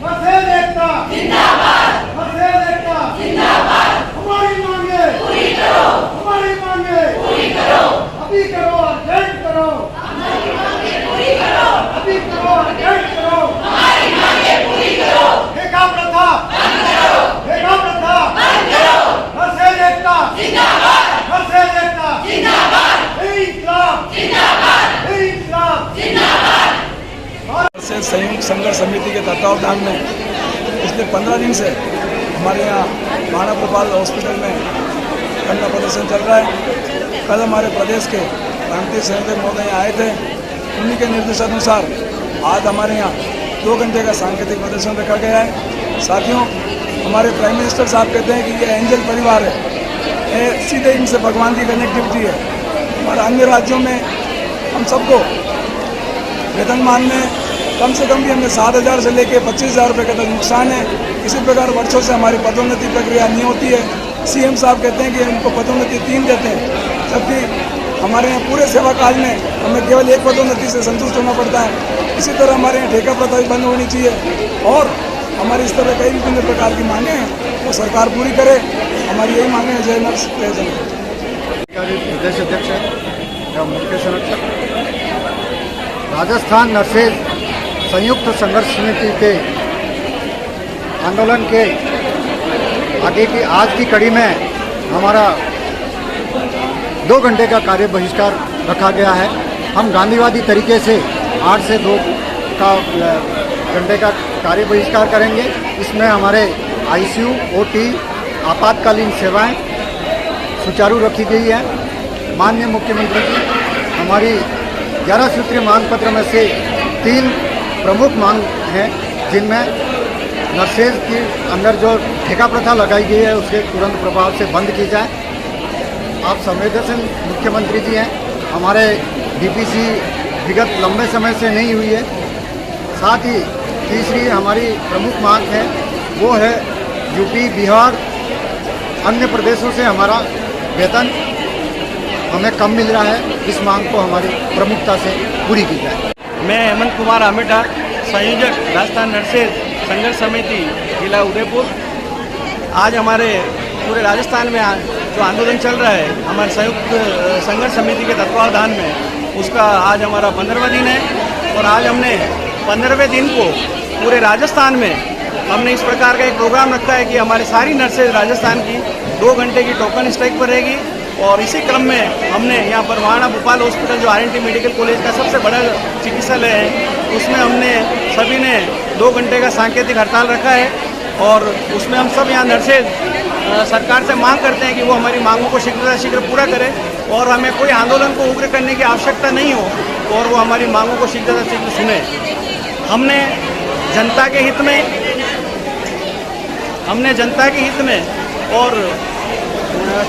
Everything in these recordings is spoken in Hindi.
नरसेज एकता जिंदाबाद, नरसेज एकता जिंदाबाद। हमारी मांगे पूरी करो, हमारी मांगे पूरी करो। अभी करो, अर्जेंट करो, हमारी मांगे पूरी करो। अभी करो, अर्जेंट करो, हमारी मांगे पूरी करो। ठेका प्रथा बंद करो, ठेका प्रथा बंद करो। नरसेज एकता जिंदाबाद, नरसेज एकता जिंदाबाद। इंकलाब जिंदाबाद, इंकलाब जिंदाबाद। संयुक्त संघर्ष समिति के तत्वावधान में पिछले 15 दिन से हमारे यहाँ महाराणा प्रताप हॉस्पिटल में धरना प्रदर्शन चल रहा है। कल हमारे प्रदेश के प्रांतीय संयोजक महोदय आए थे, उन्हीं के निर्देशानुसार आज हमारे यहाँ 2 घंटे का सांकेतिक प्रदर्शन रखा गया है। साथियों, हमारे प्राइम मिनिस्टर साहब कहते हैं कि ये एंजल परिवार है, सीधे इनसे भगवान की कनेक्टिविटी है। और अन्य राज्यों में हम सबको वेतनमान में कम से कम भी हमें 7,000 से लेकर 25,000 रुपये का तक नुकसान है। इसी प्रकार वर्षों से हमारी पदोन्नति प्रक्रिया नहीं होती है। सीएम साहब कहते हैं कि उनको पदोन्नति 3 देते हैं, जबकि हमारे यहाँ पूरे सेवा काल में हमें केवल 1 पदोन्नति से संतुष्ट होना पड़ता है। इसी तरह हमारे यहाँ ठेका प्रथा भी बंद होनी चाहिए और हमारी इस तरह कई विभिन्न प्रकार की मांगे हैं वो सरकार पूरी करे। हमारी यही मांगे हैं। जय नर्स, जय जन। प्रदेश अध्यक्ष है या मुख्य संरक्षक राजस्थान नर्सेज संयुक्त संघर्ष समिति के आंदोलन के आगे की आज की कड़ी में हमारा 2 घंटे का कार्य बहिष्कार रखा गया है। हम गांधीवादी तरीके से 8 से 2 घंटे का कार्य बहिष्कार करेंगे। इसमें हमारे आईसीयू, ओटी, आपातकालीन सेवाएं सुचारू रखी गई है। माननीय मुख्यमंत्री जी, हमारी 11 सूत्रीय मांग पत्र में से 3 प्रमुख मांग हैं, जिनमें नर्सेज के अंदर जो ठेका प्रथा लगाई गई है उसके तुरंत प्रभाव से बंद की जाए। आप संवेदनशील मुख्यमंत्री जी हैं, हमारे डीपीसी विगत लंबे समय से नहीं हुई है। साथ ही तीसरी हमारी प्रमुख मांग है वो है यूपी, बिहार, अन्य प्रदेशों से हमारा वेतन हमें कम मिल रहा है। इस मांग को हमारी प्रमुखता से पूरी की जाए। मैं हेमंत कुमार आमेटा, संयोजक राजस्थान नर्सेज संघर्ष समिति जिला उदयपुर। आज हमारे पूरे राजस्थान में जो आंदोलन चल रहा है हमारे संयुक्त संघर्ष समिति के तत्वावधान में, उसका आज हमारा 15वां दिन है। और आज हमने 15वें दिन को पूरे राजस्थान में हमने इस प्रकार का एक प्रोग्राम रखा है कि हमारी सारी नर्सेज राजस्थान की 2 घंटे की टोकन स्ट्राइक पर रहेगी। और इसी क्रम में हमने यहाँ पर महाराणा भोपाल हॉस्पिटल जो आरएनटी मेडिकल कॉलेज का सबसे बड़ा चिकित्सालय है, उसमें हमने सभी ने 2 घंटे का सांकेतिक हड़ताल रखा है। और उसमें हम सब यहाँ नर्सेज सरकार से मांग करते हैं कि वो हमारी मांगों को शीघ्र पूरा करे और हमें कोई आंदोलन को उग्र करने की आवश्यकता नहीं हो और वो हमारी मांगों को शीघ्र सुने। हमने जनता के हित में और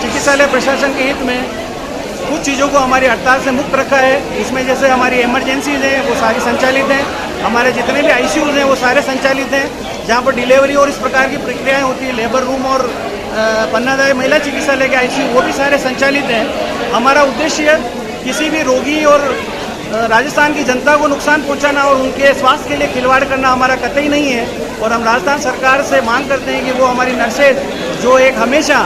चिकित्सालय प्रशासन के हित में कुछ चीज़ों को हमारी हड़ताल से मुक्त रखा है। इसमें जैसे हमारी इमरजेंसीज हैं वो सारी संचालित हैं, हमारे जितने भी आईसीयूज़ हैं वो सारे संचालित हैं। जहाँ पर डिलीवरी और इस प्रकार की प्रक्रियाएं होती है, लेबर रूम और पन्नादारी महिला चिकित्सालय के आईसीयू वो भी सारे संचालित हैं। हमारा उद्देश्य किसी भी रोगी और राजस्थान की जनता को नुकसान पहुंचाना और उनके स्वास्थ्य के लिए खिलवाड़ करना हमारा कतई नहीं है। और हम राजस्थान सरकार से मांग करते हैं कि वो हमारी नर्सेज जो एक हमेशा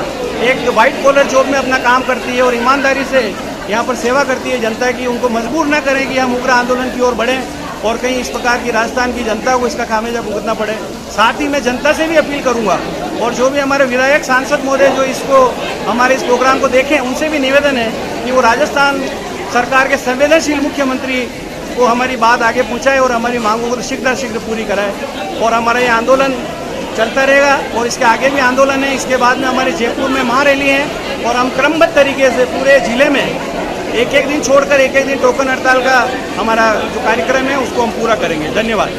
एक वाइट कॉलर जॉब में अपना काम करती है और ईमानदारी से यहाँ पर सेवा करती है जनता की, उनको मजबूर न करें कि हम उग्र आंदोलन की ओर बढ़ें और कहीं इस प्रकार की राजस्थान की जनता को इसका खामियाजा भुगतना पड़े। साथ ही मैं जनता से भी अपील करूँगा और जो भी हमारे विधायक सांसद महोदय जो इसको हमारे इस प्रोग्राम को देखें, उनसे भी निवेदन है कि वो राजस्थान सरकार के संवेदनशील मुख्यमंत्री को हमारी बात आगे पहुँचाए और हमारी मांगों को शीघ्र पूरी कराए। और हमारा ये आंदोलन चलता रहेगा और इसके आगे भी आंदोलन है। इसके बाद में हमारे जयपुर में महारैली है और हम क्रमबद्ध तरीके से पूरे जिले में एक दिन छोड़कर एक दिन टोकन हड़ताल का हमारा जो कार्यक्रम है उसको हम पूरा करेंगे। धन्यवाद।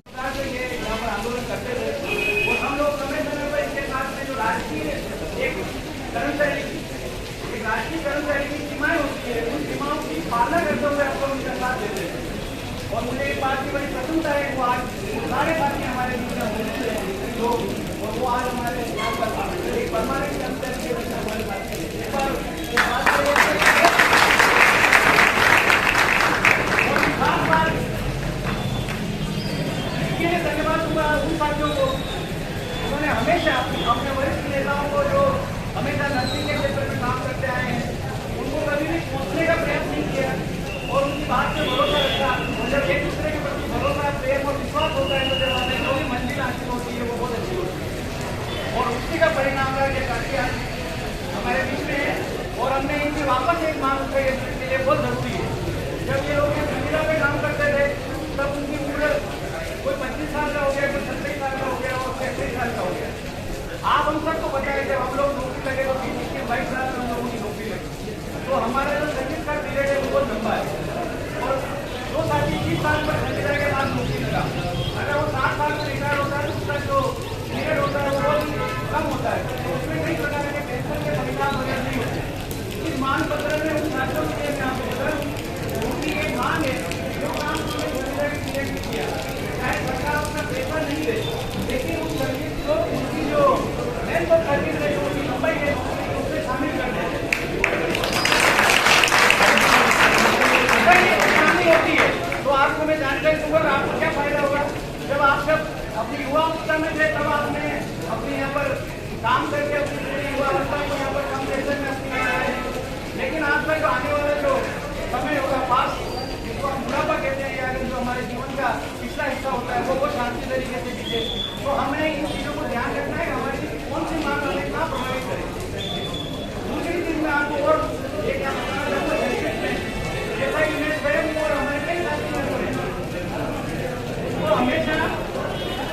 और मुझे इस बात की बड़ी प्रसन्नता है वो आज सारे साथी हमारे बीच में मौजूद हैं लोग, और वो आज हमारे यहाँ पर एक परमानेंट अंतर के वजह से हमारे साथ एक बार इसके लिए धन्यवाद दूंगा उन साथियों को, उन्होंने हमेशा अपने वरिष्ठ नेताओं को जो हमेशा नर्सिंग के क्षेत्र में काम करते आए हैं, उनको कभी भी पूछने का प्रयास नहीं किया और उनकी बात पे भरोसा रखा। और जब एक दूसरे के प्रति भरोसा, प्रेम और विश्वास होता है तो जब हमें जो भी मंजिल हासिल होती है वो बहुत अच्छी होती है और उसी का परिणाम है ये काफी आज हमारे बीच में है। और हमने इनकी वापस एक मांग उठाई के लिए बहुत जरूरी है। जब ये लोग संविदा पे काम करते थे तब उनकी उम्र कोई 25 साल का हो गया, कोई 27 साल का हो गया और 33 साल का हो गया। आप हम सबको पता है जब हम लोग नौकरी लगे तो 20-22 साल में हम लोगों की नौकरी लगी, तो हमारा जो सर्विस का पीरियड है वो बहुत लंबा है। और दो साथी 20 साल पर संविदा के बाद नौकरी लगा, अगर वो 60 साल में रिटायर होता है तो उसका जो पीरियड होता है वो बहुत कम होता है, तो उसमें कई प्रकार के पेंशन के परिणाम वगैरह नहीं होते। इस मांग पत्र में उन छात्रों के लिए यहाँ पर उनकी एक मांग है जो काम उन्होंने संविदा के पीरियड में किया, चाहे सरकार अपना पैसा नहीं दे, लेकिन उस सर्विस को उनकी जो लेंथ ऑफ सर्विस है, जो उनकी लंबाई है, उसमें शामिल कर दें। अगर ये शामिल होती है तो आपको मैं जानकारी दूंगा कि आपको क्या फायदा होगा। जब आप जब अपनी युवा अवस्था में थे तब आपने अपने यहाँ पर काम करके अपनी पूरी युवा अवस्था को यहाँ पर कम पैसे में अपनी आए, लेकिन आज तक जो आने वाला जो समय होगा पास, जिसको हम बुढ़ापा कहते हैं या जो हमारे जीवन का पिछला हिस्सा होता है वो शांति तरीके से बीते, तो हमें इन चीज़ों को ध्यान रखना है कि हमारी कौन सी मांग हमें कहाँ प्रभावित करेगी। दूसरी चीज में आपको और एक बताना चाहूँगा, जैसा कि मैं स्वयं और हमारे कई साथी वो हमेशा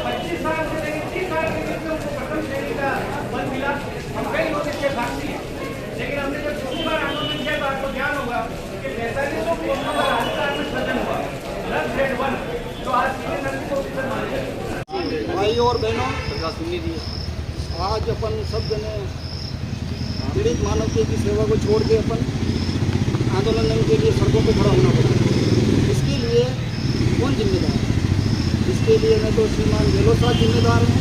25 साल से लेकर 30 साल के बीच में उनको प्रथम श्रेणी का पद मिला। हम कई लोग इसके साक्षी हैं, लेकिन हमने जब दूसरी बार आंदोलन किया तो आपको ध्यान होगा कि 4500 पोस्टों का राजस्थान में सृजन हुआ, प्लस ग्रेड 1 जो आज सीनियर नर्सिंग ऑफिसर माने जाते। भाई और बहनों, आज अपन सब जने पीड़ित मानवता की सेवा को छोड़ के अपन आंदोलन के लिए सड़कों पर खड़ा होना पड़ा। इसके लिए कौन जिम्मेदार है? इसके लिए न तो श्रीमान गहलोत साहब जिम्मेदार हैं,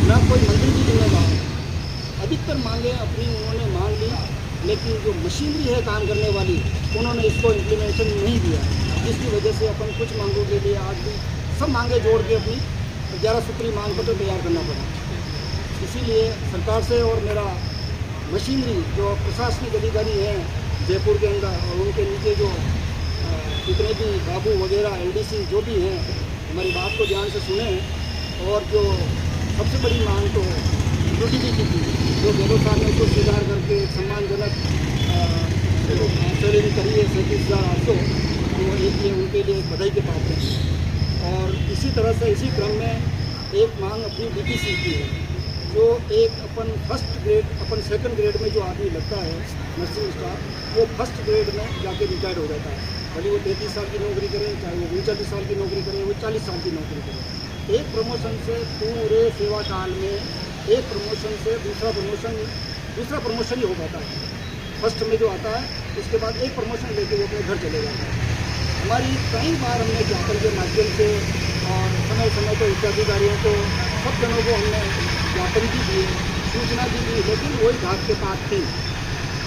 न कोई मंत्री जी जिम्मेदार है। अधिकतर मांगे अपनी उन्होंने मांग ली, लेकिन जो मशीनरी है काम करने वाली उन्होंने इसको इम्प्लीमेंटेशन नहीं दिया, जिसकी वजह से अपन कुछ मांगों के लिए आज भी सब मांगे जोड़ के अपनी 11 सूत्री मांग पत्र तैयार करना पड़ा। इसीलिए सरकार से और मेरा मशीनरी जो प्रशासनिक अधिकारी हैं जयपुर के अंदर और उनके नीचे जो जितने भी बाबू वगैरह एलडीसी जो भी हैं, हमारी बात को ध्यान से सुने। और जो सबसे बड़ी मांग तो यूटीपी की थी, जो गहलोत साहब ने उसको स्वीकार करके एक सम्मानजनक सैलरी करी है 37,800, तो एक ये उनके लिए बधाई के पात्र हैं। और इसी तरह से इसी क्रम में एक मांग अपनी डीपीसी की है, जो एक अपन फर्स्ट ग्रेड अपन सेकंड ग्रेड में जो आदमी लगता है नर्सिंग स्टाफ, वो फर्स्ट ग्रेड में जाके रिटायर्ड हो जाता है, भले वो 33 साल की नौकरी करे, चाहे वो 39 साल की नौकरी करे, वो 40 साल की नौकरी करे। एक प्रमोशन से पूरे सेवा काल में एक प्रमोशन से दूसरा प्रमोशन ही हो पाता है। फर्स्ट में जो आता है उसके बाद एक प्रमोशन लेके वो अपने घर चले जाता है। हमारी कई बार हमने ज्ञापन के माध्यम से और समय समय पर उच्चाधिकारियों को सब जनों को हमने ज्ञापन भी दिए, सूचना भी दी, लेकिन वही घाट के पास थी।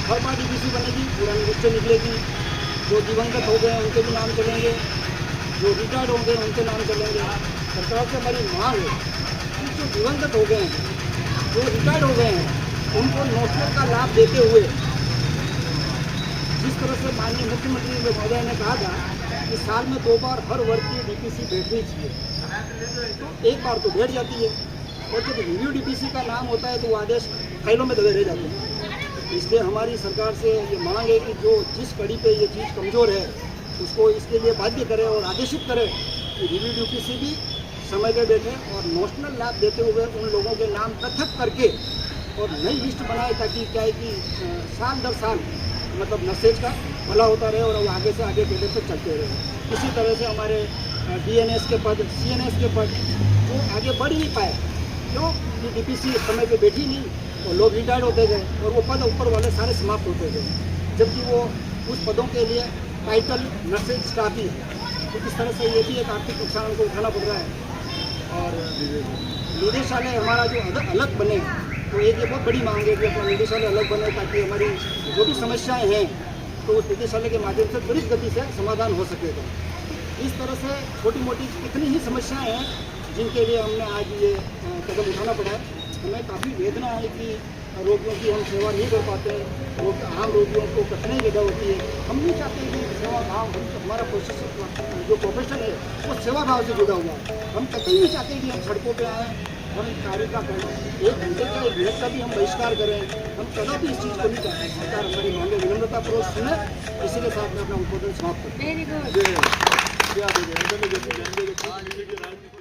हर बार डीपीसी बनेगी, पुरानी लिस्ट से निकलेगी, जो दिवंगत हो गए उनके भी नाम चलेंगे, जो रिटायर्ड हो गए उनके नाम चलेंगे। सरकार से हमारी मांग है कि जो दिवंगत हो गए हैं, जो रिटायर्ड हो गए हैं, उनको नौकरियों का लाभ देते हुए, जिस तरह से माननीय मुख्यमंत्री महोदय ने कहा था कि साल में 2 बार हर वर्ग की डीपीसी बैठनी चाहिए, तो एक बार तो बैठ जाती है, और जब रिव्यू डीपीसी का नाम होता है तो वो आदेश फाइलों में दबे रह जाते हैं। इसलिए हमारी सरकार से ये मांग है कि जो जिस कड़ी पे ये चीज़ कमज़ोर है उसको इसके लिए बाध्य करे और आदेशित करे कि रिव्यू डीपीसी भी समय पे बैठे और नोशनल लाभ देते हुए उन लोगों के नाम पृथक करके और नई लिस्ट बनाए, ताकि क्या है कि साल दर साल मतलब नर्सेज का भला होता रहे और वो आगे से आगे पहले से चलते रहे। इसी तरह से हमारे डीएनएस के पद, सीएनएस के पद वो आगे बढ़ नहीं पाए, क्यों कि डीपीसी समय पे बैठी नहीं और लोग रिटायर्ड होते गए और वो पद ऊपर वाले सारे समाप्त होते गए, जबकि वो उस पदों के लिए टाइटल नर्सिंग स्टाफ ही है। तो इस तरह से ये भी एक आर्थिक नुकसान को उठाना पड़ रहा है। और निदेशालय हमारा जो अलग बने, तो एक ये बहुत बड़ी मांग है कि अपना निदेशालय अलग बने, ताकि हमारी जो भी समस्याएं हैं तो उस निदेशालय के माध्यम से त्वरित गति से समाधान हो सकेगा। इस तरह से छोटी मोटी कितनी ही समस्याएं हैं जिनके लिए हमने आज ये कदम उठाना पड़ा है। हमें काफ़ी वेदना है कि रोगियों की हम सेवा नहीं कर पाते हैं, आम रोगियों को कठिनाई ज़्यादा होती है। हम नहीं चाहते कि सेवा भाव, हमारा जो प्रोफेशन है वो सेवा भाव से जुड़ा हुआ है। हम कतई नहीं चाहते कि हम सड़कों पर आएँ, हम कार्य का करें, 1 घंटे का 1 मिनट का भी हम बहिष्कार करें, हम कदापि इस चीज़ को नहीं चाहते। सरकार हमारी मांगे विनम्रतापूर्वक सुने, इसी के साथ मैं अपना उद्बोधन समाप्त करता हूँ।